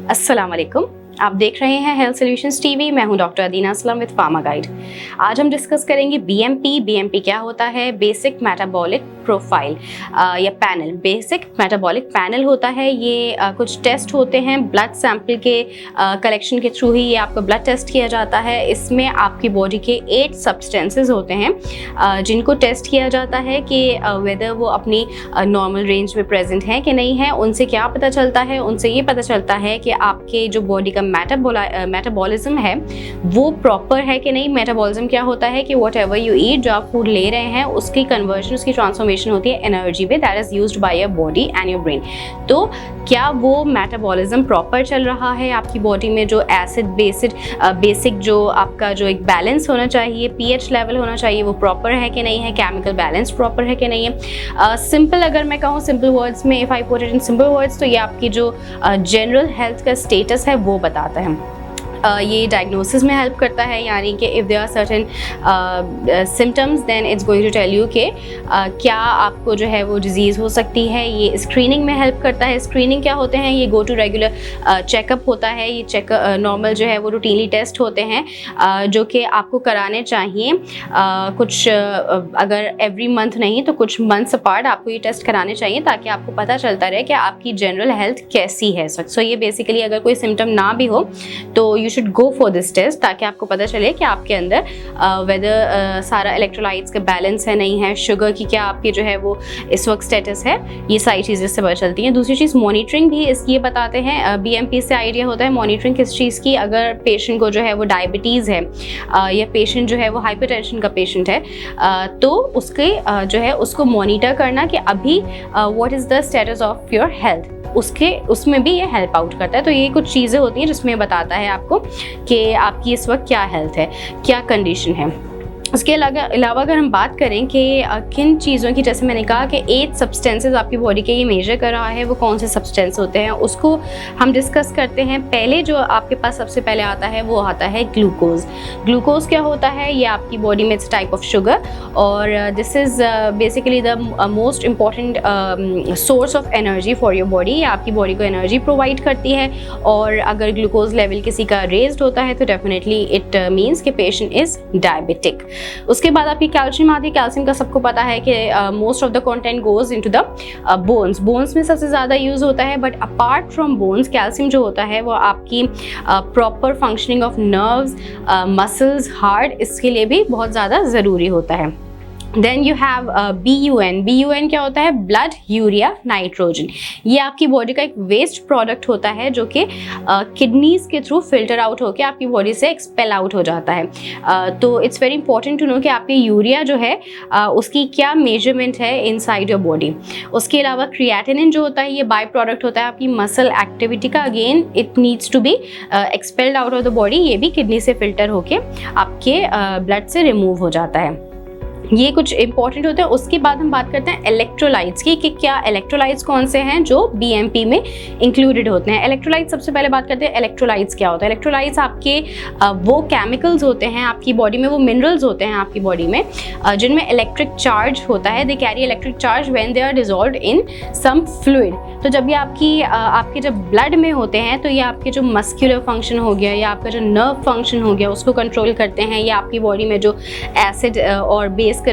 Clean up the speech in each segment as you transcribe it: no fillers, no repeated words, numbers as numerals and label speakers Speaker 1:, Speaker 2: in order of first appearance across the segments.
Speaker 1: अस्सलाम वालेकुम। आप देख रहे हैं हेल्थ सॉल्यूशंस टीवी। मैं हूं doctor Adina Aslam with pharma guide. आज हम डिस्कस करेंगे बीएमपी। बीएमपी क्या होता है? बेसिक मेटाबॉलिक प्रोफाइल या पैनल। बेसिक मेटाबॉलिक पैनल होता है ये कुछ टेस्ट होते हैं ब्लड सैंपल के कलेक्शन के थ्रू ही ये आपका ब्लड टेस्ट किया जाता है। इसमें आपकी बॉडी के 8 सब्सटेंसेस होते हैं जिनको टेस्ट किया जाता है कि वेदर वो अपनी नॉर्मल रेंज में प्रेजेंट हैं कि नहीं है। उनसे क्या पता चलता है? उनसे ये पता चलता है कि आपके जो बॉडी का मेटाबॉलिज्म है वो प्रॉपर है कि नहीं। मेटाबॉलिज्म क्या होता है कि वॉट एवर यू ईट, जो आप फूड ले रहे हैं उसकी कन्वर्जन, उसकी ट्रांसफॉर्मेशन होती है एनर्जी में, that is used by your body and your brain. तो क्या वो मेटाबॉलिज्म प्रॉपर चल रहा है आपकी बॉडी में? जो एसिड बेसिक जो आपका जो एक बैलेंस होना चाहिए, पीएच लेवल होना चाहिए, वो प्रॉपर है कि नहीं है? केमिकल बैलेंस प्रॉपर है कि नहीं है? सिंपल अगर मैं कहूँ सिंपल वर्ड्स में, if I put it in simple words, तो ये आपकी जो जनरल हेल्थ का स्टेटस है वो बताता है। ये डायग्नोसिस में हेल्प करता है, यानी कि if there are certain symptoms then it's going to tell you कि क्या आपको जो है वो डिजीज़ हो सकती है। ये स्क्रीनिंग में हेल्प करता है। स्क्रीनिंग क्या होते हैं? ये गो टू रेगुलर चेकअप होता है। ये चेकअप नॉर्मल जो है वो रूटीनली टेस्ट होते हैं जो कि आपको कराने चाहिए। कुछ अगर एवरी मंथ नहीं तो कुछ मंथ्स अपार्ट आपको ये टेस्ट कराने चाहिए ताकि आपको पता चलता रहे कि आपकी जनरल हेल्थ कैसी है। सो ये बेसिकली अगर कोई सिम्टम ना भी हो तो you should go for this test ताकि आपको पता चले कि आपके अंदर वेदर सारा इलेक्ट्रोलाइट्स का बैलेंस है नहीं है, शुगर की क्या आपकी जो है वो इस वक्त स्टेटस है। ये सारी चीज़ें इससे पता चलती हैं। दूसरी चीज़ मॉनिटरिंग भी ये बताते हैं। बीएमपी से आइडिया होता है मॉनिटरिंग किस चीज़ की। अगर पेशेंट को जो है वो डायबिटीज़ है या पेशेंट जो है वो हाइपरटेंशन का पेशेंट है तो उसके जो है उसको मॉनिटर करना कि अभी what is the status of your health, उसमें भी ये हेल्प आउट करता है। तो ये कुछ चीज़ें होती हैं जिसमें बताता है आपको कि आपकी इस वक्त क्या हेल्थ है, क्या कंडीशन है। उसके अलावा अगर हम बात करें कि किन चीज़ों की, जैसे मैंने कहा कि 8 सब्सटेंसेस आपकी बॉडी के ये मेजर कर रहा है, वो कौन से सब्सटेंस होते हैं उसको हम डिस्कस करते हैं। पहले जो आपके पास सबसे पहले आता है वो आता है ग्लूकोज। ग्लूकोज क्या होता है? ये आपकी बॉडी में इट्स टाइप ऑफ शुगर और this is basically the most important source of energy for your body. ये आपकी बॉडी को एनर्जी प्रोवाइड करती है और अगर ग्लूकोज लेवल किसी का रेज्ड होता है तो डेफिनेटली इट मीन्स कि पेशेंट इज़ डायबिटिक। उसके बाद आपकी कैल्शियम आती है। कैल्शियम का सबको पता है कि most of the content goes into the bones में सबसे ज़्यादा यूज़ होता है। But apart from bones calcium जो होता है वो आपकी proper functioning of nerves, muscles, heart, इसके लिए भी बहुत ज़्यादा ज़रूरी होता है। Then you have BUN। BUN क्या होता है? Blood urea nitrogen. ये आपकी बॉडी का एक वेस्ट प्रोडक्ट होता है जो कि किडनीज के थ्रू फिल्टर आउट होकर आपकी बॉडी से एक्सपेल आउट हो जाता है। तो it's very important to know कि आपकी यूरिया जो है उसकी क्या मेजरमेंट है इनसाइड योर बॉडी। उसके अलावा क्रिएटिनिन जो होता है ये बाय प्रोडक्ट होता है आपकी मसल एक्टिविटी का। Again it needs to be expelled out of the body. ये भी किडनी से फिल्टर होकर आपके ब्लड से रिमूव हो जाता है। ये कुछ इंपॉर्टेंट होते हैं। उसके बाद हम बात करते हैं इलेक्ट्रोलाइट्स की कि क्या इलेक्ट्रोलाइट्स कौन से हैं जो बीएमपी में इंक्लूडेड होते हैं। इलेक्ट्रोलाइट्स सबसे पहले बात करते हैं इलेक्ट्रोलाइट्स क्या होता है। इलेक्ट्रोलाइट्स आपके वो केमिकल्स होते हैं आपकी बॉडी में, वो मिनरल्स होते हैं आपकी बॉडी में जिनमें इलेक्ट्रिक चार्ज होता है। They carry electric charge when they are dissolved in some fluid. तो जब ये आपके जब ब्लड में होते हैं तो ये आपके जो मस्कुलर फंक्शन हो गया या आपका जो नर्व फंक्शन हो गया उसको कंट्रोल करते हैं। या आपकी बॉडी में जो एसिड और बेस का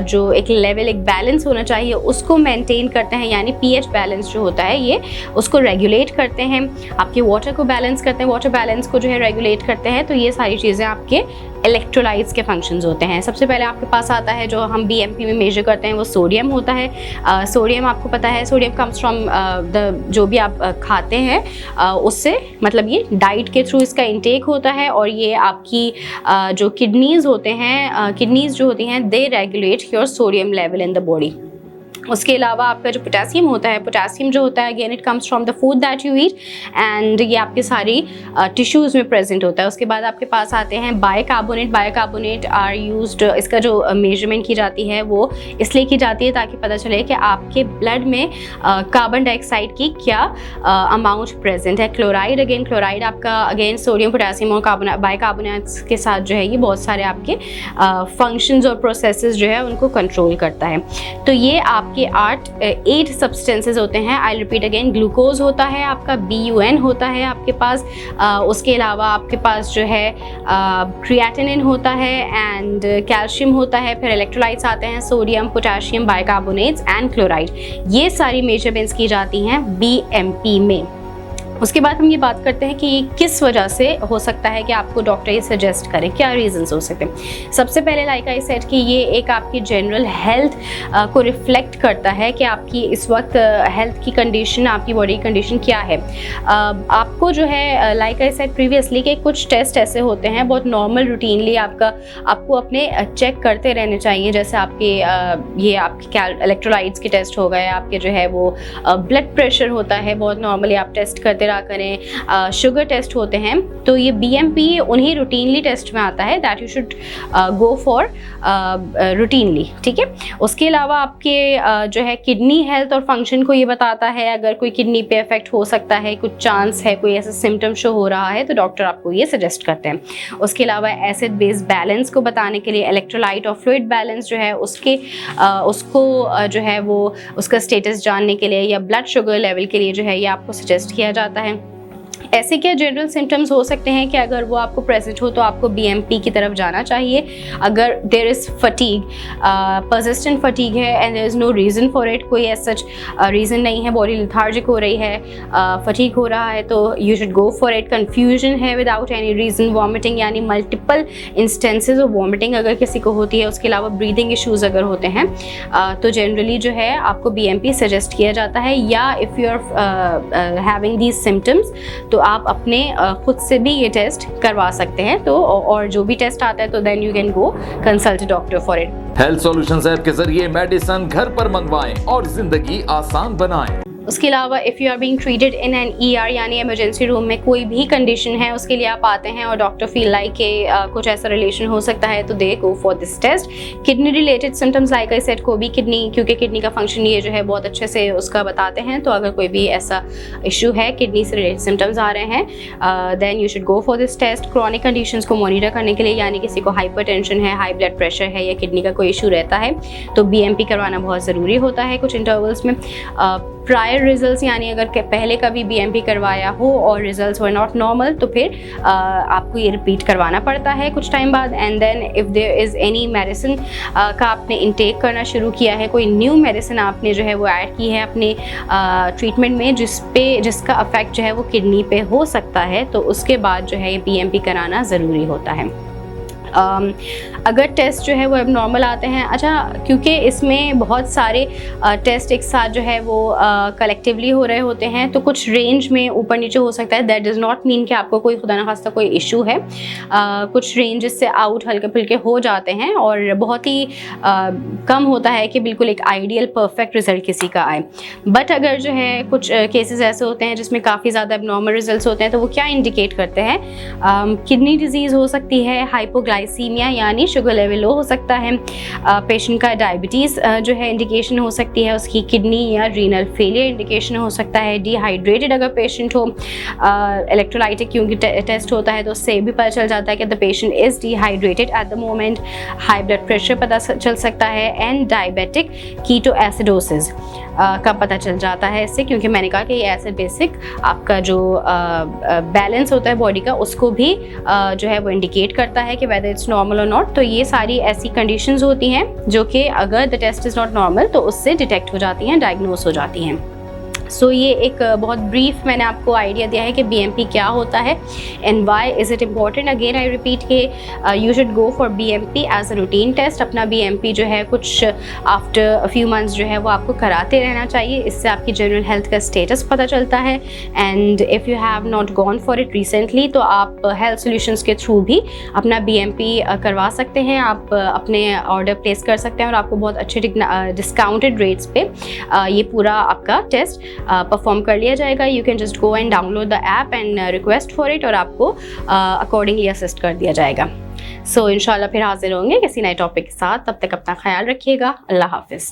Speaker 1: जो एक लेवल, एक बैलेंस होना चाहिए उसको मेंटेन करते हैं। यानी पीएच बैलेंस जो होता है ये उसको रेगुलेट करते हैं। आपके वाटर को बैलेंस करते हैं, वाटर बैलेंस को जो है रेगुलेट करते हैं। तो ये सारी चीज़ें आपके इलेक्ट्रोलाइट्स के फंक्शंस होते हैं। सबसे पहले आपके पास आता है जो हम बीएमपी में मेजर करते हैं वो सोडियम होता है। सोडियम आपको पता है सोडियम कम्स फ्रॉम द जो भी आप खाते हैं उससे, मतलब ये डाइट के थ्रू इसका इंटेक होता है। और ये आपकी जो किडनीज होते हैं, किडनीज जो होती हैं they regulate your sodium level in the body. उसके अलावा आपका जो पोटेशियम होता है, पोटेशियम जो होता है again it comes from the food that you eat and ये आपके सारी टिश्यूज़ में प्रेजेंट होता है। उसके बाद आपके पास आते हैं बाइकार्बोनेट। बाइकार्बोनेट आर यूज्ड, इसका जो मेजरमेंट की जाती है वो इसलिए की जाती है ताकि पता चले कि आपके ब्लड में कार्बन डाइऑक्साइड की क्या अमाउंट प्रेजेंट है। क्लोराइड, अगेन क्लोराइड आपका अगेन सोडियम, पोटेशियम और बाइकार्बोनेट्स के साथ जो है ये बहुत सारे आपके फंक्शंस और प्रोसेसेस जो है उनको कंट्रोल करता है। तो ये आप आपके 8 सब्सटेंसेज होते हैं। आई रिपीट अगेन, ग्लूकोज होता है आपका, BUN होता है आपके पास, उसके अलावा आपके पास जो है क्रिएटिनिन होता है एंड कैल्शियम होता है, फिर इलेक्ट्रोलाइट्स आते हैं, sodium, potassium, bicarbonates and chloride. ये सारी मेजरमेंट्स की जाती हैं BMP में। उसके बाद हम ये बात करते हैं कि किस वजह से हो सकता है कि आपको डॉक्टर ये सजेस्ट करें, क्या रीजंस हो सकते हैं। सबसे पहले लाइक आई सेड कि ये एक आपकी जनरल हेल्थ को रिफ्लेक्ट करता है कि आपकी इस वक्त हेल्थ की कंडीशन, आपकी बॉडी की कंडीशन क्या है। आपको जो है लाइक आई सेड प्रीवियसली कि कुछ टेस्ट ऐसे होते हैं बहुत नॉर्मल रूटीनली आपको अपने चेक करते रहने चाहिए, जैसे आपके ये आपके इलेक्ट्रोलाइट्स के टेस्ट हो गए, आपके जो है वो ब्लड प्रेशर होता है बहुत नॉर्मली आप टेस्ट करते करें, शुगर टेस्ट होते हैं। तो ये BMP उन्हीं रूटीनली टेस्ट में आता है that you should go for routinely, ठीक है। उसके अलावा आपके जो है किडनी हेल्थ और फंक्शन को ये बताता है, अगर कोई किडनी पे इफेक्ट हो सकता है, कुछ चांस है, कोई ऐसा सिम्टम शो हो रहा है तो डॉक्टर आपको ये सजेस्ट करते हैं। उसके अलावा एसिड बेस बैलेंस को बताने के लिए इलेक्ट्रोलाइट और फ्लूइड बैलेंस जो है उसको जो है वो उसका स्टेटस जानने के लिए या ब्लड शुगर लेवल के लिए जो है ये आपको सजेस्ट किया जाता है। ऐसे क्या जनरल सिम्टम्स हो सकते हैं कि अगर वो आपको प्रेजेंट हो तो आपको BMP की तरफ जाना चाहिए। अगर there is fatigue, persistent fatigue है and there is no reason for it, कोई ऐसा रीज़न नहीं है, बॉडी लिथार्जिक हो रही है, फटीग हो रहा है, तो you should go for it. Confusion है विदाउट एनी रीज़न, वॉमिटिंग यानी मल्टीपल इंस्टेंसेज ऑफ वॉमिटिंग अगर किसी को होती है, उसके अलावा ब्रीदिंग इशूज़ अगर होते हैं तो जनरली जो है आपको BMP सजेस्ट किया जाता है। या if you are having these symptoms तो आप अपने खुद से भी ये टेस्ट करवा सकते हैं। तो और जो भी टेस्ट आता है तो then you can go consult doctor for it.
Speaker 2: Health solutions app के जरिए मेडिसिन घर पर मंगवाएं और जिंदगी आसान बनाएं।
Speaker 1: उसके अलावा if you are being treated in an ER यानी इमरजेंसी रूम में कोई भी कंडीशन है उसके लिए आप आते हैं और डॉक्टर फील लाइक के कुछ ऐसा रिलेशन हो सकता है तो they go for this test. Kidney related symptoms like I said को भी किडनी, क्योंकि किडनी का फंक्शन ये जो है बहुत अच्छे से उसका बताते हैं, तो अगर कोई भी ऐसा इशू है, किडनी से रिलेटेड सिम्टम्स आ रहे हैं then you should go for this test. Chronic conditions को मॉनिटर करने के लिए यानी किसी को हाइपरटेंशन है, हाई ब्लड प्रेशर है या किडनी का कोई इशू रहता है तो BMP करवाना बहुत ज़रूरी होता है कुछ इंटरवल्स में। प्रायर रिजल्ट्स यानी अगर पहले कभी BMP करवाया हो और रिजल्ट्स वर नॉट नॉर्मल तो फिर आपको ये रिपीट करवाना पड़ता है कुछ टाइम बाद। And then if there is any medicine का आपने इंटेक करना शुरू किया है, कोई न्यू मेडिसिन आपने जो है वो ऐड की है अपने ट्रीटमेंट में जिसका अफेक्ट जो है वो किडनी पे हो सकता है, तो उसके बाद जो है ये BMP कराना ज़रूरी होता है। अगर टेस्ट जो है वो एबनॉर्मल आते हैं, अच्छा क्योंकि इसमें बहुत सारे टेस्ट एक साथ जो है वो कलेक्टिवली हो रहे होते हैं तो कुछ रेंज में ऊपर नीचे हो सकता है। दैट डज नॉट मीन कि आपको कोई खुदा न खास्ता कोई इशू है। कुछ रेंजेस से आउट हल्के फुल्के हो जाते हैं और बहुत ही कम होता है कि बिल्कुल एक आइडियल परफेक्ट रिजल्ट किसी का आए। बट अगर जो है कुछ केसेस ऐसे होते हैं जिसमें काफ़ी ज़्यादा एबनॉर्मल रिजल्ट्स होते हैं तो वो क्या इंडिकेट करते हैं, किडनी डिजीज़ हो सकती है, हाइपोग्लाइसीमिया यानी शुगर लेवल लो हो सकता है, पेशेंट का डायबिटीज़ जो है इंडिकेशन हो सकती है, उसकी किडनी या रीनल फेलियर इंडिकेशन हो सकता है, डिहाइड्रेटेड अगर पेशेंट हो, इलेक्ट्रोलाइटिक क्योंकि टेस्ट होता है तो उससे भी पता चल जाता है कि the patient is dehydrated at the moment, high blood pressure पता चल सकता है एंड डायबिटिक कीटोएसिडोसिस का पता चल जाता है इससे, क्योंकि मैंने कहा कि ये एसिड बेसिक आपका जो बैलेंस होता है बॉडी का उसको भी जो है वो इंडिकेट करता है कि वेदर इट्स नॉर्मल और नॉट। तो ये सारी ऐसी कंडीशंस होती हैं जो कि अगर the test is not normal तो उससे डिटेक्ट हो जाती हैं, डायग्नोस हो जाती हैं। सो ये एक बहुत ब्रीफ मैंने आपको आइडिया दिया है कि BMP क्या होता है and why is it important. Again I repeat कि you should go for BMP as a routine test. अपना BMP जो है कुछ आफ्टर अ फ्यू मंथ्स जो है वो आपको कराते रहना चाहिए, इससे आपकी जनरल हेल्थ का स्टेटस पता चलता है। And if you have not gone for it recently तो आप हेल्थ सॉल्यूशंस के थ्रू भी अपना BMP करवा सकते हैं, आप अपने ऑर्डर प्लेस कर सकते हैं और आपको बहुत अच्छे डिस्काउंटेड रेट्स पे ये पूरा आपका टेस्ट परफॉर्म कर लिया जाएगा। You can just go and download the app and request for it और आपको अकॉर्डिंगली असिस्ट कर दिया जाएगा। सो इंशाल्लाह फिर हाजिर होंगे किसी नए टॉपिक के साथ, तब तक अपना ख्याल रखिएगा। अल्लाह हाफिज़।